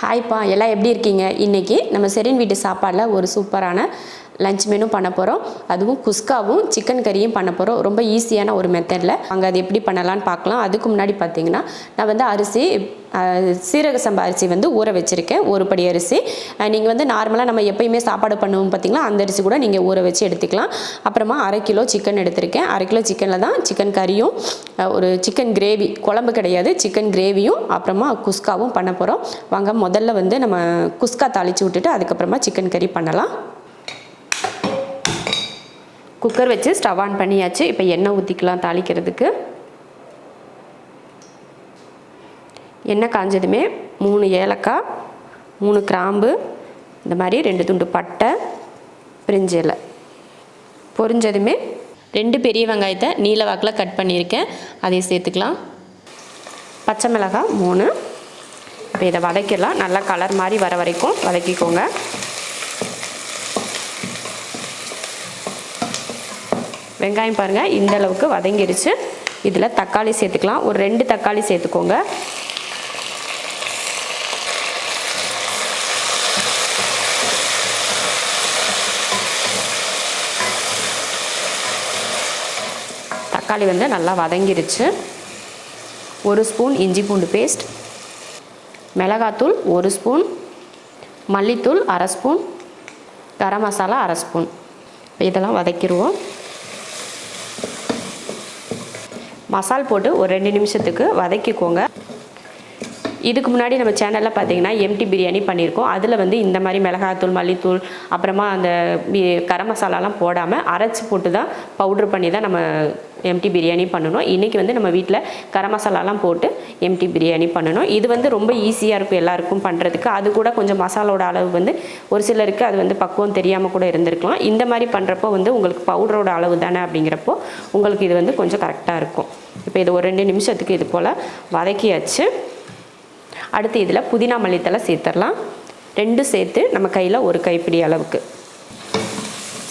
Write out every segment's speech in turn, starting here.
ஹாய்ப்பா, எல்லாம் எப்படி இருக்கீங்க? இன்றைக்கி நம்ம செரின் வீட்டு சாப்பாடில் ஒரு சூப்பரான லஞ்ச் மெனு பண்ண போகிறோம். அதுவும் குஸ்காவும் சிக்கன் கறியும் பண்ண போகிறோம். ரொம்ப ஈஸியான ஒரு மெத்தடில் அங்கே அது எப்படி பண்ணலான்னு பார்க்கலாம். அதுக்கு முன்னாடி பார்த்தீங்கன்னா நான் வந்து அரிசி சீரக சம்பா அரிசி வந்து ஊற வச்சுருக்கேன். ஒரு படி அரிசி. நீங்கள் வந்து நார்மலாக நம்ம எப்பயுமே சாப்பாடு பண்ணுவோம் பார்த்தீங்களா, அந்த அரிசி கூட நீங்கள் ஊற வச்சு எடுத்துக்கலாம். அப்புறமா 1/2 கிலோ சிக்கன் எடுத்திருக்கேன். 1/2 கிலோ சிக்கனில் தான் சிக்கன் கறியும் ஒரு சிக்கன் கிரேவி, குழம்பு கிடையாது, சிக்கன் கிரேவியும் அப்புறமா குஸ்காவும் பண்ண போகிறோம். வாங்க முதல்ல வந்து நம்ம குஸ்கா தாளித்து விட்டுட்டு அதுக்கப்புறமா சிக்கன் கறி பண்ணலாம். குக்கர் வச்சு ஸ்டவ் ஆன் பண்ணியாச்சு. இப்போ எண்ணெய் ஊற்றிக்கலாம் தாளிக்கிறதுக்கு. எண்ணெய் காஞ்சதுமே 3 ஏலக்காய், 3 கிராம்பு, இந்த மாதிரி 2 துண்டு பட்டை, பிரிஞ்சு இலை பொரிஞ்சதுமே 2 பெரிய வெங்காயத்தை நீல வாக்கில் கட் பண்ணியிருக்கேன், அதை சேர்த்துக்கலாம். பச்சை மிளகாய் 3. இப்போ இதை வதக்கிடலாம். நல்லா கலர் மாதிரி வர வரைக்கும் வதக்கிக்கோங்க. வெங்காயம் பாருங்கள் இந்த அளவுக்கு வதங்கிடுச்சு. இதில் தக்காளி சேர்த்துக்கலாம். ஒரு 2 தக்காளி சேர்த்துக்கோங்க. தக்காளி வந்து நல்லா வதங்கிடுச்சு. 1 ஸ்பூன் இஞ்சி பூண்டு பேஸ்ட், மிளகாத்தூள் 1 ஸ்பூன், மல்லித்தூள் 1/2 ஸ்பூன், கரம் மசாலா 1/2 ஸ்பூன். இதெல்லாம் வதக்கிடுவோம். மசால் போட்டு ஒரு 2 நிமிஷத்துக்கு வதக்கிக்கோங்க. இதுக்கு முன்னாடி நம்ம சேனலில் பார்த்தீங்கன்னா எம்டி பிரியாணி பண்ணியிருக்கோம். அதில் வந்து இந்த மாதிரி மிளகாத்தூள், மல்லித்தூள், அப்புறமா அந்த கரம் மசாலாலாம் போடாமல் அரைச்சி போட்டு தான் பவுட்ரு பண்ணி தான் நம்ம எம்டி பிரியாணி பண்ணணும். இன்றைக்கி வந்து நம்ம வீட்டில் கரம் மசாலாலாம் போட்டு எம்டி பிரியாணி பண்ணணும். இது வந்து ரொம்ப ஈஸியாக இருக்கும் எல்லாருக்கும் பண்ணுறதுக்கு. அது கூட கொஞ்சம் மசாலோட அளவு வந்து ஒரு சிலருக்கு அது வந்து பக்குவம் தெரியாமல் கூட இருந்திருக்கலாம். இந்த மாதிரி பண்ணுறப்போ வந்து உங்களுக்கு பவுடரோட அளவு தானே அப்படிங்கிறப்போ உங்களுக்கு இது வந்து கொஞ்சம் கரெக்டாக இருக்கும். இப்போ இது ஒரு 2 நிமிஷத்துக்கு இது போல் வதக்கியாச்சு. அடுத்து இதில் புதினா மல்லித்தலை சேர்த்துடலாம். 2 சேர்த்து நம்ம கையில் ஒரு கைப்பிடி அளவுக்கு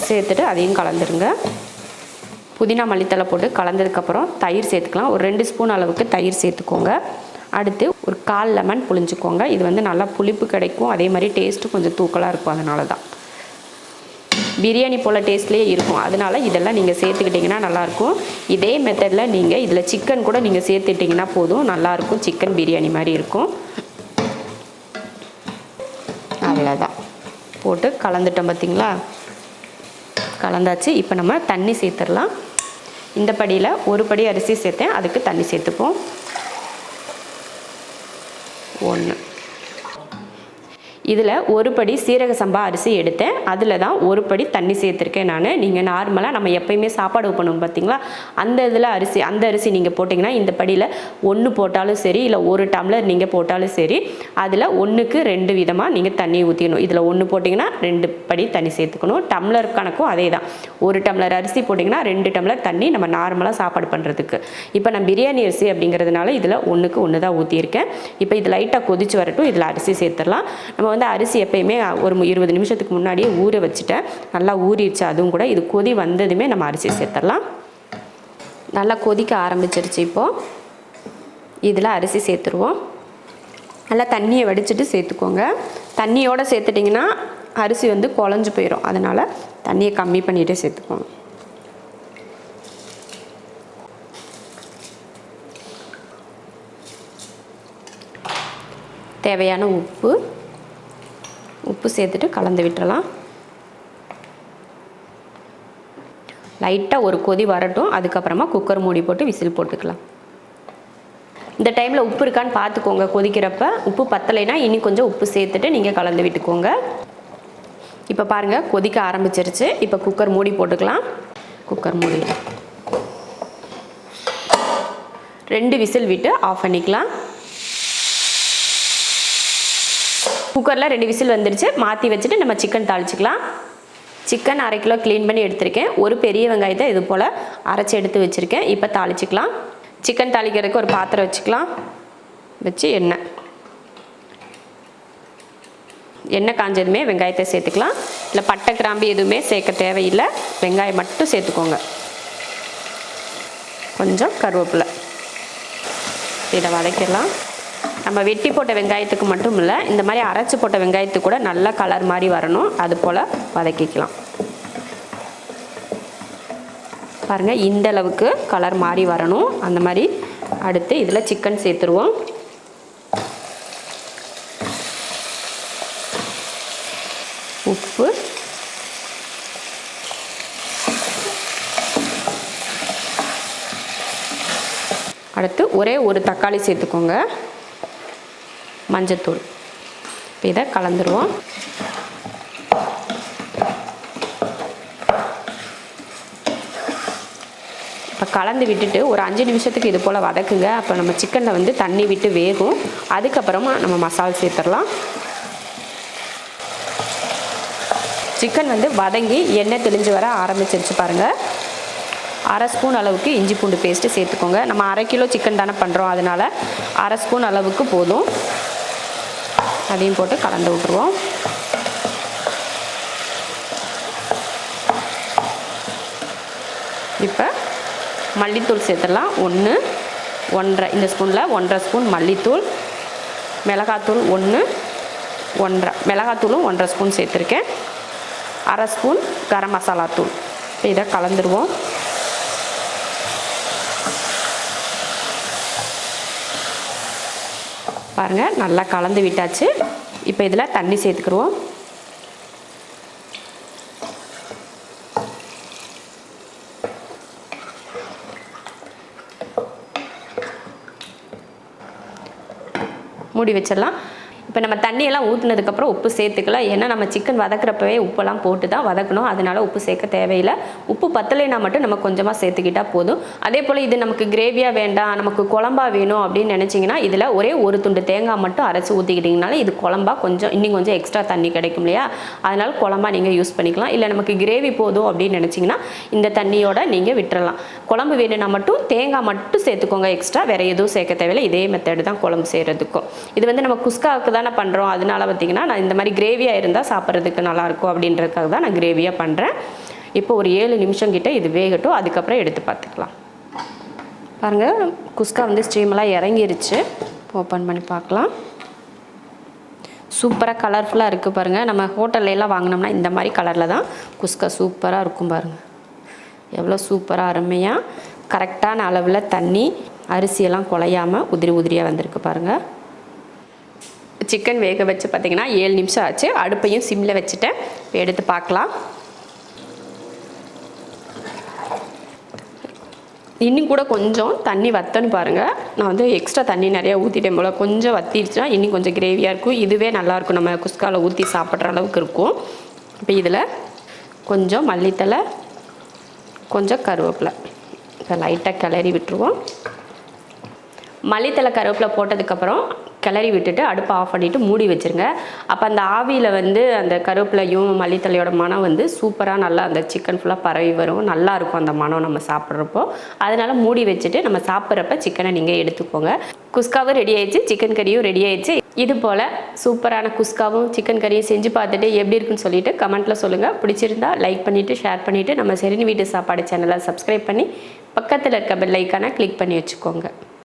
சேர்த்துட்டு அதையும் கலந்துருங்க. புதினா மல்லித்தலை போட்டு கலந்ததுக்கப்புறம் தயிர் சேர்த்துக்கலாம். ஒரு 2 ஸ்பூன் அளவுக்கு தயிர் சேர்த்துக்கோங்க. அடுத்து ஒரு 1/4 லெமன் புழிஞ்சுக்கோங்க. இது வந்து நல்லா புளிப்பு கிடைக்கும், அதே மாதிரி டேஸ்ட்டு கொஞ்சம் தூக்கலாக இருக்கும். அதனால தான் பிரியாணி போல் டேஸ்ட்லேயே இருக்கும். அதனால் இதெல்லாம் நீங்கள் சேர்த்துக்கிட்டிங்கன்னா நல்லாயிருக்கும். இதே மெத்தடில் நீங்கள் இதில் சிக்கன் கூட நீங்கள் சேர்த்துட்டிங்கன்னா போதும், நல்லாயிருக்கும். சிக்கன் பிரியாணி மாதிரி இருக்கும். அவ்வளோதான், போட்டு கலந்துட்டோம் பார்த்திங்களா. கலந்தாச்சு. இப்போ நம்ம தண்ணி சேர்த்துடலாம். இந்த படியில் 1 படி அரிசி சேர்த்தேன், அதுக்கு தண்ணி சேர்த்துப்போம். 1. இதில் 1 படி சீரக சம்பா அரிசி எடுத்தேன், அதில் தான் 1 படி தண்ணி சேர்த்துருக்கேன் நான். நீங்கள் நார்மலாக நம்ம எப்போயுமே சாப்பாடு பண்ணுவோம் பார்த்தீங்களா, அந்த இதில் அந்த அரிசி நீங்கள் போட்டிங்கன்னா இந்த படியில் 1 போட்டாலும் சரி, இல்லை 1 டம்ளர் நீங்கள் போட்டாலும் சரி, அதில் 1க்கு 2 விதமாக நீங்கள் தண்ணி ஊற்றிக்கணும். இதில் 1 போட்டிங்கன்னா 2 படி தண்ணி சேர்த்துக்கணும். டம்ளர் கணக்கும் அதே தான். 1 டம்ளர் அரிசி போட்டிங்கன்னா 2 டம்ளர் தண்ணி நம்ம நார்மலாக சாப்பாடு பண்ணுறதுக்கு. இப்போ நான் பிரியாணி அரிசி அப்படிங்கிறதுனால இதில் 1க்கு 1 தான் ஊற்றியிருக்கேன். இப்போ இது லைட்டாக கொதிச்சு வரட்டும். இதில் அரிசி சேர்த்துடலாம். நம்ம வந்து அரிசி எப்பயுமே ஒரு 20 நிமிஷத்துக்கு முன்னாடியே ஊற வச்சுட்டேன். நல்லா ஊறிடுச்சு அதுவும் கூட. இது கொதி வந்ததுமே நம்ம அரிசி சேர்த்துடலாம். நல்லா கொதிக்க ஆரம்பிச்சிருச்சு. இப்போது இதில் அரிசி சேர்த்துருவோம். நல்லா தண்ணியை வடிச்சிட்டு சேர்த்துக்கோங்க. தண்ணியோடு சேர்த்துட்டிங்கன்னா அரிசி வந்து குழஞ்சு போயிடும். அதனால் தண்ணியை கம்மி பண்ணிகிட்டே சேர்த்துக்கோங்க. தேவையான உப்பு சேர்த்துட்டு கலந்து விட்டுறலாம். லைட்டாக ஒரு கொதி வரட்டும். அதுக்கப்புறமா குக்கர் மூடி போட்டு விசில் போட்டுக்கலாம். இந்த டைமில் உப்பு இருக்கான்னு பார்த்துக்கோங்க. கொதிக்கிறப்ப உப்பு பத்தலைன்னா இனி கொஞ்சம் உப்பு சேர்த்துட்டு நீங்கள் கலந்து விட்டுக்கோங்க. இப்போ பாருங்கள் கொதிக்க ஆரம்பிச்சிருச்சு. இப்போ குக்கர் மூடி போட்டுக்கலாம். குக்கர் மூடி 2 விசில் விட்டு ஆஃப் பண்ணிக்கலாம். குக்கரில் 2 விசில் வந்துடுச்சு. மாற்றி வச்சுட்டு நம்ம சிக்கன் தாளிச்சிக்கலாம். சிக்கன் 1/2 கிலோ க்ளீன் பண்ணி எடுத்திருக்கேன். ஒரு பெரிய வெங்காயத்தை இது போல் அரைச்சி எடுத்து வச்சுருக்கேன். இப்போ தாளிச்சிக்கலாம். சிக்கன் தாளிக்கிறதுக்கு ஒரு பாத்திரம் வச்சுக்கலாம். வச்சு எண்ணெய் காஞ்சதுமே வெங்காயத்தை சேர்த்துக்கலாம். இல்லை பட்டை கிராம்பு எதுவுமே சேர்க்க தேவையில்லை, வெங்காயம் மட்டும் சேர்த்துக்கோங்க. கொஞ்சம் கருவேப்பிலை, இதை வதக்கிடலாம். நம்ம வெட்டி போட்ட வெங்காயத்துக்கு மட்டும் இல்லை, இந்த மாதிரி அரைச்சி போட்ட வெங்காயத்துக்கு கூட நல்ல கலர் மாதிரி வரணும். அது போல் வதக்கிக்கலாம். பாருங்கள், இந்த அளவுக்கு கலர் மாதிரி வரணும். அந்த மாதிரி அடுத்து இதில் சிக்கன் சேர்த்துருவோம். உப்பு, அடுத்து ஒரே ஒரு தக்காளி சேர்த்துக்கோங்க. மஞ்சத்தூள். இப்போ இதை கலந்துருவோம். இப்போ கலந்து விட்டுட்டு ஒரு 5 நிமிஷத்துக்கு இது போல் வதக்குங்க. அப்போ நம்ம சிக்கனில் வந்து தண்ணி விட்டு வேகும். அதுக்கப்புறமா நம்ம மசாலா சேர்த்துடலாம். சிக்கன் வந்து வதங்கி எண்ணெய் தெளிஞ்சு வர ஆரம்பிச்சிருச்சு பாருங்கள். 1/2 ஸ்பூன் அளவுக்கு இஞ்சி பூண்டு பேஸ்ட்டு சேர்த்துக்கோங்க. நம்ம 1/2 கிலோ சிக்கன் தானே பண்ணுறோம், அதனால் 1/2 ஸ்பூன் அளவுக்கு போதும். அதையும் போட்டு கலந்து விட்ருவோம். இப்போ மல்லித்தூள் சேர்த்துடலாம். 1 1/2 இந்த ஸ்பூனில் 1/2 ஸ்பூன் மல்லித்தூள், மிளகாத்தூள் 1 1/2 மிளகாத்தூளும் 1/2 ஸ்பூன் சேர்த்துருக்கேன். 1/2 ஸ்பூன் கரம் மசாலா தூள். இப்போ இதை கலந்துருவோம். பாருங்கள், நல்லா கலந்து விட்டாச்சு. இப்போ இதில் தண்ணி சேர்த்துக்குருவோம். மூடி வச்சிடலாம். இப்போ நம்ம தண்ணியெல்லாம் ஊற்றுனதுக்கப்புறம் உப்பு சேர்த்துக்கலாம். ஏன்னா நம்ம சிக்கன் வதக்குறப்பவே உப்பெல்லாம் போட்டு தான் வதக்கணும். அதனால் உப்பு சேர்க்க தேவையில்லை. உப்பு பத்தலைனா மட்டும் நம்ம கொஞ்சமாக சேர்த்துக்கிட்டால் போதும். அதே போல் இது நமக்கு கிரேவியாக வேண்டாம், நமக்கு குழம்பா வேணும் அப்படின்னு நினச்சிங்கன்னா இதில் ஒரே ஒரு துண்டு தேங்காய் மட்டும் அரைச்சி ஊற்றிக்கிட்டிங்கனால இது குழம்பா இன்னும் கொஞ்சம் எக்ஸ்ட்ரா தண்ணி கிடைக்கும் இல்லையா? அதனால் குழம்பா நீங்கள் யூஸ் பண்ணிக்கலாம். இல்லை நமக்கு கிரேவி போதும் அப்படின்னு நினச்சிங்கன்னா இந்த தண்ணியோட நீங்கள் விட்டுறலாம். குழம்பு வேணும்னா மட்டும் தேங்காய் மட்டும் சேர்த்துக்கோங்க எக்ஸ்ட்ரா. வேறு எதுவும் சேர்க்க தேவையில்லை. இதே மெத்தடு தான் குழம்பு செய்கிறதுக்கும். இது வந்து நம்ம குஸ்காவுக்கு தானே பண்ணுறோம். அதனால பார்த்திங்கன்னா நான் இந்த மாதிரி கிரேவியாக இருந்தால் சாப்பிட்றதுக்கு நல்லாயிருக்கும் அப்படின்றதுக்காக தான் நான் கிரேவியாக பண்ணுறேன். இப்போ ஒரு 7 நிமிஷம் கிட்ட இது வேகட்டும். அதுக்கப்புறம் எடுத்து பார்த்துக்கலாம். பாருங்கள், குஸ்கா வந்து ஸ்டீமெல்லாம் இறங்கிருச்சு. ஓப்பன் பண்ணி பார்க்கலாம். சூப்பராக கலர்ஃபுல்லாக இருக்குது பாருங்கள். நம்ம ஹோட்டல்லாம் வாங்கினோம்னா இந்த மாதிரி கலரில் தான் குஸ்கா சூப்பராக இருக்கும் பாருங்கள். எவ்வளோ சூப்பராக அருமையாக கரெக்டான அளவில் தண்ணி, அரிசியெல்லாம் குலையாமல் உதிரி உதிரியாக வந்திருக்கு பாருங்கள். சிக்கன் வேக வச்சு பார்த்திங்கன்னா 7 நிமிஷம் ஆச்சு. அடுப்பையும் சிம்மில் வச்சுட்டேன். இப்போ எடுத்து பார்க்கலாம். இன்னும் கூட கொஞ்சம் தண்ணி வற்றன்னு பாருங்கள். நான் வந்து எக்ஸ்ட்ரா தண்ணி நிறையா ஊற்றிட்டேன் போல். கொஞ்சம் வற்றிடுச்சுன்னா இன்னும் கொஞ்சம் கிரேவியாக இருக்கும். இதுவே நல்லாயிருக்கும். நம்ம குஸ்காவில் ஊற்றி சாப்பிட்ற அளவுக்கு இருக்கும். இப்போ இதில் கொஞ்சம் மல்லித்தலை, கொஞ்சம் கருவேப்பிலை இப்போ லைட்டாக கிளறி விட்டுருவோம். மல்லித்தலை கருவேப்பிலை போட்டதுக்கப்புறம் கிளறி விட்டுட்டு அடுப்பை ஆஃப் பண்ணிவிட்டு மூடி வச்சுருங்க. அப்போ அந்த ஆவியில் வந்து அந்த கருவேப்பிலையும் மல்லித்தலையோட மனம் வந்து சூப்பராக நல்லா அந்த சிக்கன் ஃபுல்லாக பரவி வரும். நல்லாயிருக்கும் அந்த மனம் நம்ம சாப்பிட்றப்போ. அதனால் மூடி வச்சுட்டு நம்ம சாப்பிட்றப்ப சிக்கனை நீங்கள் எடுத்துக்கோங்க. குஸ்காவும் ரெடி ஆயிடுச்சு, சிக்கன் கறியும் ரெடி ஆயிடுச்சு. இது போல் சூப்பரான குஸ்காவும் சிக்கன் கறியும் செஞ்சு பார்த்துட்டு எப்படி இருக்குன்னு சொல்லிவிட்டு கமெண்ட்டில் சொல்லுங்கள். பிடிச்சிருந்தா லைக் பண்ணிவிட்டு ஷேர் பண்ணிவிட்டு நம்ம ஷெரின் வீட்டு சாப்பாடு சேனலை சப்ஸ்கிரைப் பண்ணி பக்கத்தில் இருக்க பெல் ஐக்கானை கிளிக் பண்ணி வச்சுக்கோங்க.